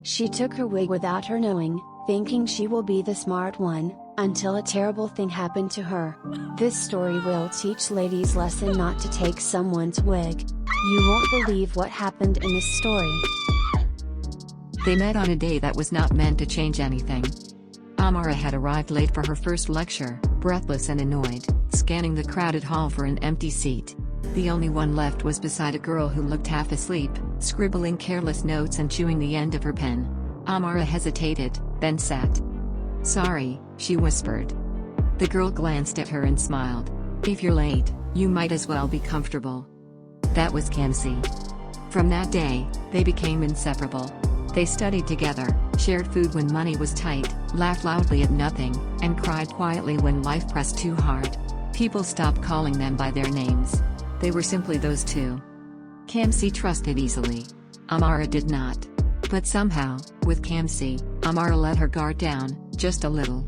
She took her wig without her knowing, thinking she will be the smart one, until a terrible thing happened to her. This story will teach ladies lesson not to take someone's wig. You won't believe what happened in this story. They met on a day that was not meant to change anything. Amara had arrived late for her first lecture, breathless and annoyed, scanning the crowded hall for an empty seat. The only one left was beside a girl who looked half asleep, scribbling careless notes and chewing the end of her pen. Amara hesitated, then sat. "Sorry," she whispered. The girl glanced at her and smiled. "If you're late, you might as well be comfortable." That was Kamsi. From that day, they became inseparable. They studied together, shared food when money was tight, laughed loudly at nothing, and cried quietly when life pressed too hard. People stopped calling them by their names. They were simply those two. Kamsi trusted easily. Amara did not. But somehow, with Kamsi, Amara let her guard down, just a little.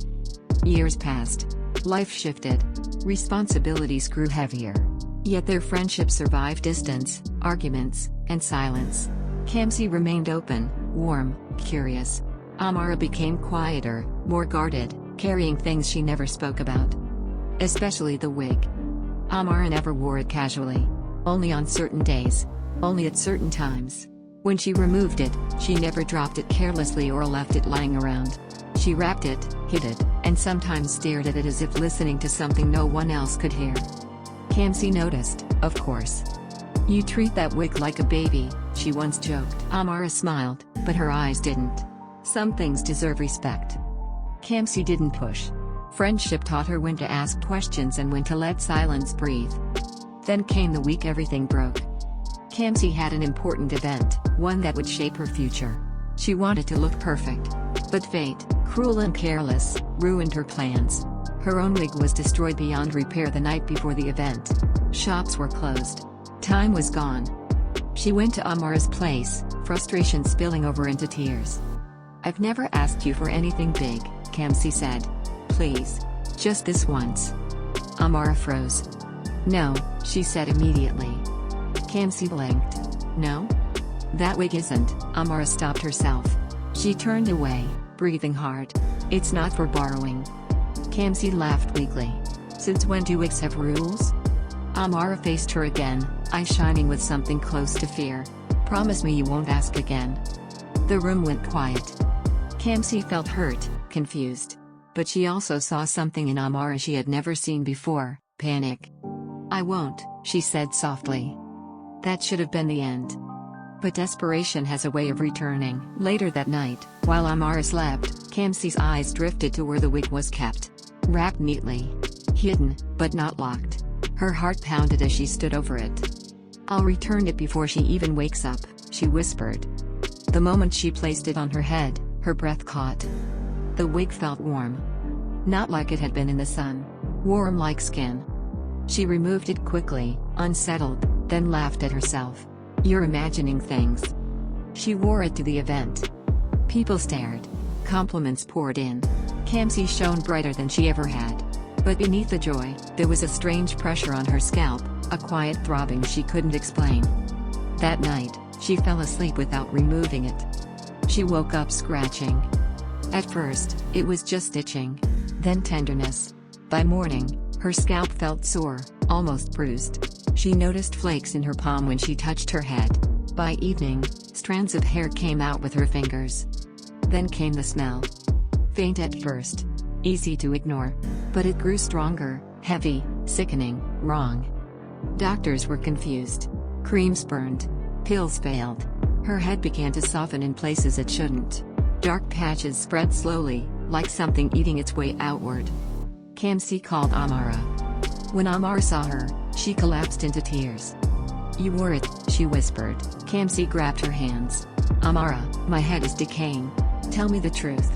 Years passed. Life shifted. Responsibilities grew heavier. Yet their friendship survived distance, arguments, and silence. Kamsi remained open, warm, curious. Amara became quieter, more guarded, carrying things she never spoke about. Especially the wig. Amara never wore it casually. Only on certain days. Only at certain times. When she removed it, she never dropped it carelessly or left it lying around. She wrapped it, hid it, and sometimes stared at it as if listening to something no one else could hear. Kamsi noticed, of course. "You treat that wig like a baby," she once joked. Amara smiled, but her eyes didn't. Some things deserve respect. Kamsi didn't push. Friendship taught her when to ask questions and when to let silence breathe. Then came the week everything broke. Kamsi had an important event, one that would shape her future. She wanted to look perfect. But fate, cruel and careless, ruined her plans. Her own wig was destroyed beyond repair the night before the event. Shops were closed. Time was gone. She went to Amara's place, frustration spilling over into tears. "I've never asked you for anything big," Kamsi said. "Please. Just this once." Amara froze. "No," she said immediately. Kamsi blinked. "No? That wig isn't." Amara stopped herself. She turned away, breathing hard. "It's not for borrowing." Kamsi laughed weakly. "Since when do wigs have rules?" Amara faced her again, eyes shining with something close to fear. "Promise me you won't ask again." The room went quiet. Kamsi felt hurt, confused. But she also saw something in Amara she had never seen before, panic. "I won't," she said softly. That should have been the end. But desperation has a way of returning. Later that night, while Amara slept, Kamsi's eyes drifted to where the wig was kept. Wrapped neatly. Hidden, but not locked. Her heart pounded as she stood over it. "I'll return it before she even wakes up," she whispered. The moment she placed it on her head, her breath caught. The wig felt warm. Not like it had been in the sun. Warm like skin. She removed it quickly, unsettled, then laughed at herself. "You're imagining things." She wore it to the event. People stared. Compliments poured in. Kamsi shone brighter than she ever had. But beneath the joy, there was a strange pressure on her scalp, a quiet throbbing she couldn't explain. That night, she fell asleep without removing it. She woke up scratching. At first, it was just itching. Then tenderness. By morning, her scalp felt sore, almost bruised. She noticed flakes in her palm when she touched her head. By evening, strands of hair came out with her fingers. Then came the smell. Faint at first. Easy to ignore. But it grew stronger, heavy, sickening, wrong. Doctors were confused. Creams burned. Pills failed. Her head began to soften in places it shouldn't. Dark patches spread slowly, like something eating its way outward. Kamsi called Amara. When Amara saw her, she collapsed into tears. "You wore it," she whispered. Kamsi grabbed her hands. "Amara, my head is decaying. Tell me the truth."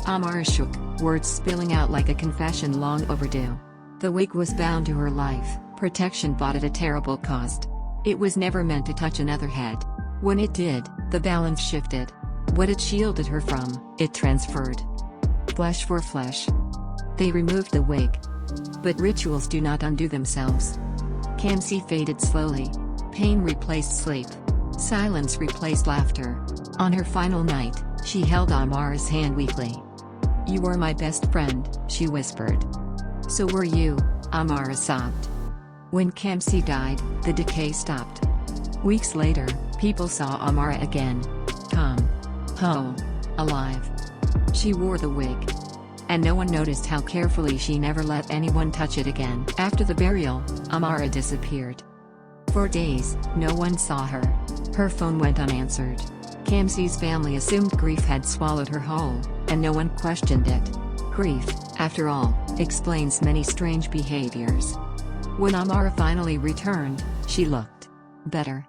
Amara shook, words spilling out like a confession long overdue. The wig was bound to her life, protection bought at a terrible cost. It was never meant to touch another head. When it did, the balance shifted. What it shielded her from, it transferred. Flesh for flesh. They removed the wig. But rituals do not undo themselves. Kamsi faded slowly. Pain replaced sleep. Silence replaced laughter. On her final night, She held Amara's hand weakly. "You were my best friend," she whispered. "So were you," Amara sobbed. When Kamsi died, the decay stopped. Weeks later, people saw Amara again. Calm. Whole. Alive. She wore the wig. And no one noticed how carefully she never let anyone touch it again. After the burial, Amara disappeared. For days, no one saw her. Her phone went unanswered. Kamsi's family assumed grief had swallowed her whole, and no one questioned it. Grief, after all, explains many strange behaviors. When Amara finally returned, she looked better.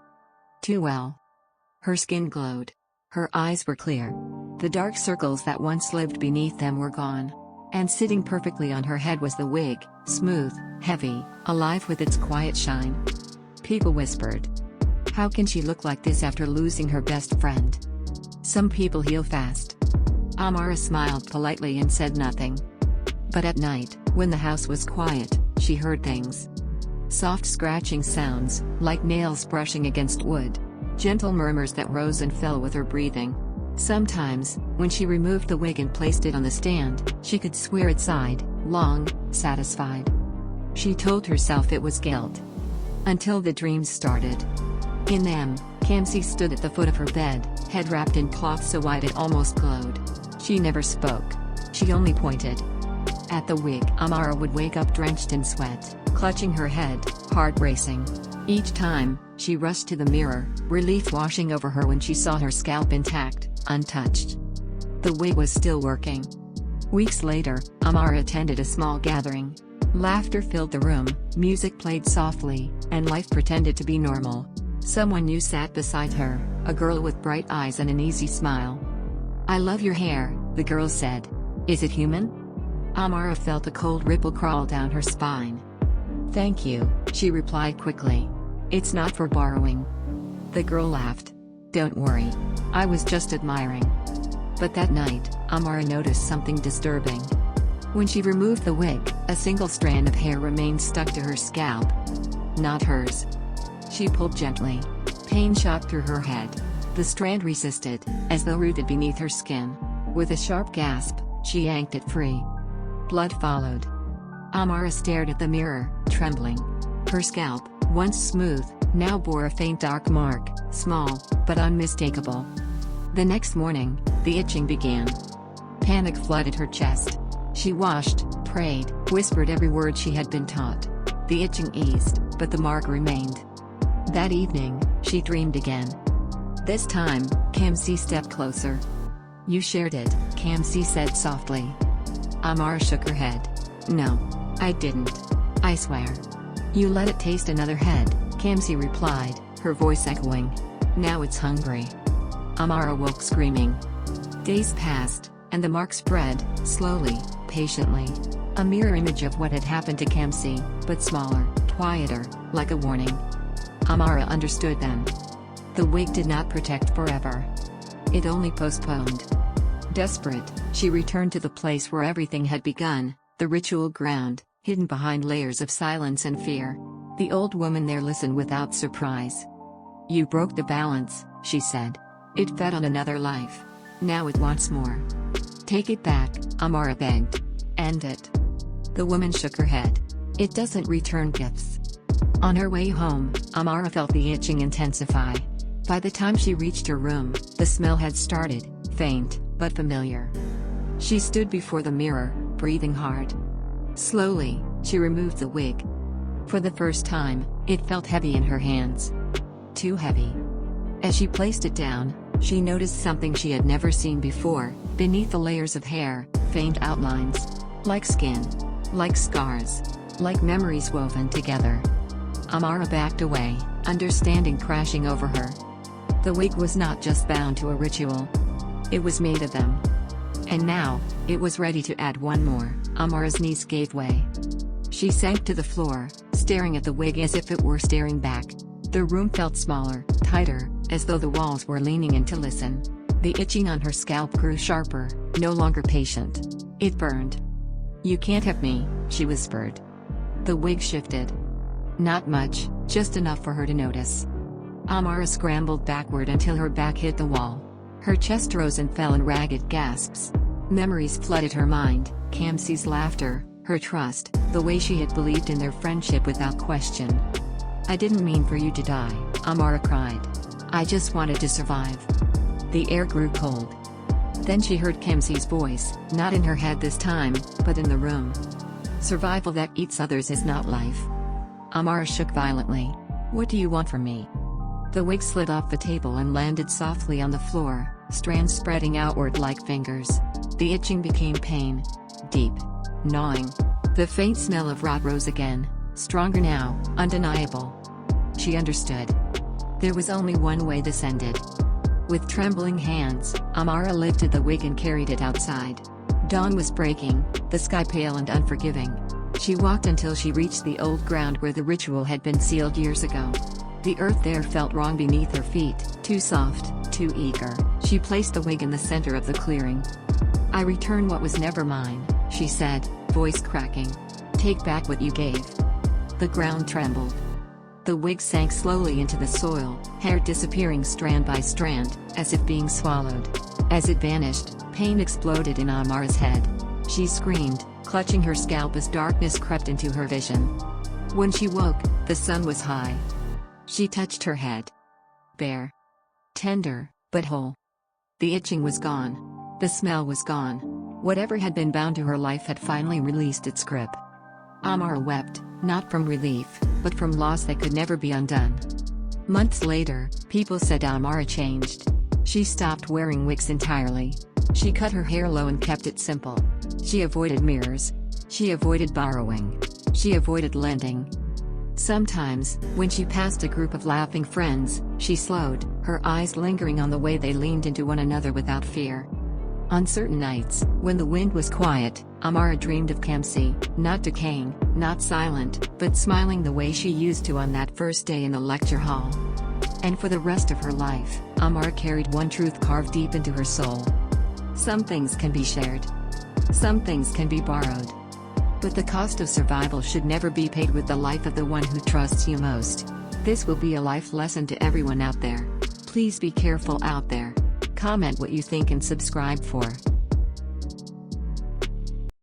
Too well. Her skin glowed. Her eyes were clear. The dark circles that once lived beneath them were gone. And sitting perfectly on her head was the wig, smooth, heavy, alive with its quiet shine. People whispered, "How can she look like this after losing her best friend?" Some people heal fast. Amara smiled politely and said nothing. But at night, when the house was quiet, she heard things. Soft scratching sounds, like nails brushing against wood. Gentle murmurs that rose and fell with her breathing. Sometimes, when she removed the wig and placed it on the stand, she could swear it sighed, long, satisfied. She told herself it was guilt. Until the dreams started. In them, Kamsi stood at the foot of her bed, head wrapped in cloth so white it almost glowed. She never spoke. She only pointed. At the wig, Amara would wake up drenched in sweat, clutching her head, heart racing. Each time, she rushed to the mirror, relief washing over her when she saw her scalp intact, untouched. The wig was still working. Weeks later, Amara attended a small gathering. Laughter filled the room, music played softly, and life pretended to be normal. Someone new sat beside her, a girl with bright eyes and an easy smile. "I love your hair," the girl said. "Is it human?" Amara felt a cold ripple crawl down her spine. "Thank you," she replied quickly. "It's not for borrowing." The girl laughed. "Don't worry. I was just admiring." But that night, Amara noticed something disturbing. When she removed the wig, a single strand of hair remained stuck to her scalp. Not hers. She pulled gently. Pain shot through her head. The strand resisted, as though rooted beneath her skin. With a sharp gasp, she yanked it free. Blood followed. Amara stared at the mirror, trembling. Her scalp, once smooth, now bore a faint dark mark, small, but unmistakable. The next morning, the itching began. Panic flooded her chest. She washed, prayed, whispered every word she had been taught. The itching eased, but the mark remained. That evening, she dreamed again. This time, Kamsi stepped closer. "You shared it," Kamsi said softly. Amara shook her head. "No. I didn't. I swear." "You let it taste another head," Kamsi replied, her voice echoing. "Now it's hungry." Amara woke screaming. Days passed, and the mark spread, slowly, patiently. A mirror image of what had happened to Kamsi, but smaller, quieter, like a warning. Amara understood then. The wig did not protect forever. It only postponed. Desperate, she returned to the place where everything had begun, the ritual ground, hidden behind layers of silence and fear. The old woman there listened without surprise. "You broke the balance," she said. "It fed on another life. Now it wants more." "Take it back," Amara begged. "End it." The woman shook her head. "It doesn't return gifts." On her way home, Amara felt the itching intensify. By the time she reached her room, the smell had started, faint, but familiar. She stood before the mirror, breathing hard. Slowly, she removed the wig. For the first time, it felt heavy in her hands. Too heavy. As she placed it down, she noticed something she had never seen before. Beneath the layers of hair, faint outlines. Like skin. Like scars. Like memories woven together. Amara backed away, understanding crashing over her. The wig was not just bound to a ritual. It was made of them. And now, it was ready to add one more. Amara's knees gave way. She sank to the floor, staring at the wig as if it were staring back. The room felt smaller, tighter, as though the walls were leaning in to listen. The itching on her scalp grew sharper, no longer patient. It burned. "You can't have me," she whispered. The wig shifted. Not much, just enough for her to notice. Amara scrambled backward until her back hit the wall. Her chest rose and fell in ragged gasps. Memories flooded her mind, Kamsi's laughter, her trust, the way she had believed in their friendship without question. "I didn't mean for you to die," Amara cried. "I just wanted to survive." The air grew cold. Then she heard Kamsi's voice, not in her head this time, but in the room. "Survival that eats others is not life." Amara shook violently. "What do you want from me?" The wig slid off the table and landed softly on the floor, strands spreading outward like fingers. The itching became pain. Deep. Gnawing. The faint smell of rot rose again, stronger now, undeniable. She understood. There was only one way this ended. With trembling hands, Amara lifted the wig and carried it outside. Dawn was breaking, the sky pale and unforgiving. She walked until she reached the old ground where the ritual had been sealed years ago. The earth there felt wrong beneath her feet, too soft, too eager. She placed the wig in the center of the clearing. "I return what was never mine," she said, voice cracking. "Take back what you gave." The ground trembled. The wig sank slowly into the soil, hair disappearing strand by strand, as if being swallowed. As it vanished, pain exploded in Amara's head. She screamed, clutching her scalp as darkness crept into her vision. When she woke, the sun was high. She touched her head. Bare. Tender, but whole. The itching was gone. The smell was gone. Whatever had been bound to her life had finally released its grip. Amara wept, not from relief, but from loss that could never be undone. Months later, people said Amara changed. She stopped wearing wigs entirely. She cut her hair low and kept it simple. She avoided mirrors. She avoided borrowing. She avoided lending. Sometimes, when she passed a group of laughing friends, she slowed, her eyes lingering on the way they leaned into one another without fear. On certain nights, when the wind was quiet, Amara dreamed of Kamsi, not decaying, not silent, but smiling the way she used to on that first day in the lecture hall. And for the rest of her life, Amara carried one truth carved deep into her soul. Some things can be shared. Some things can be borrowed. But the cost of survival should never be paid with the life of the one who trusts you most. This will be a life lesson to everyone out there. Please be careful out there. Comment what you think and subscribe for